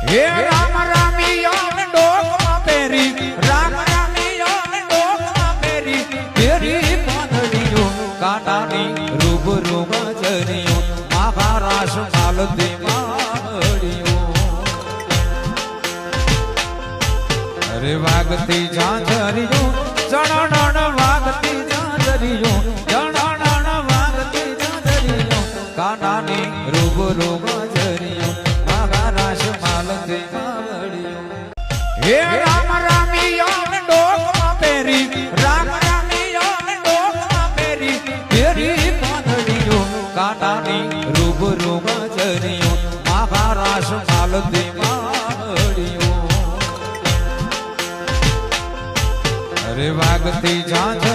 હે રામ રામિયા ડોકમાં પેરી રામ રામિયા ડોકમાં પેરી તેરી પાનડીઓ કાટાની રૂબરૂમાં જરીઓ મહારાષ્ટ્ર માલતી માળીઓ અરે વાગતી ઝાંઝરીઓ જણણ વાગતી ઝાંઝરીઓ જણણ વાગતી ઝાંઝરીઓ કાટાની રૂબરૂમાં જરીઓ મહારાષ્ટ્ર માલતી માળીઓ હે રામ રામિયા ડોકમાં પેરી રામ રામિયા ડોકમાં પેરી તેરી પાનડીઓ કાટાની રૂબરૂમાં જરીઓ મહારાષ્ટ્ર માલતી માળીઓ અરે વાગતી ઝાંઝ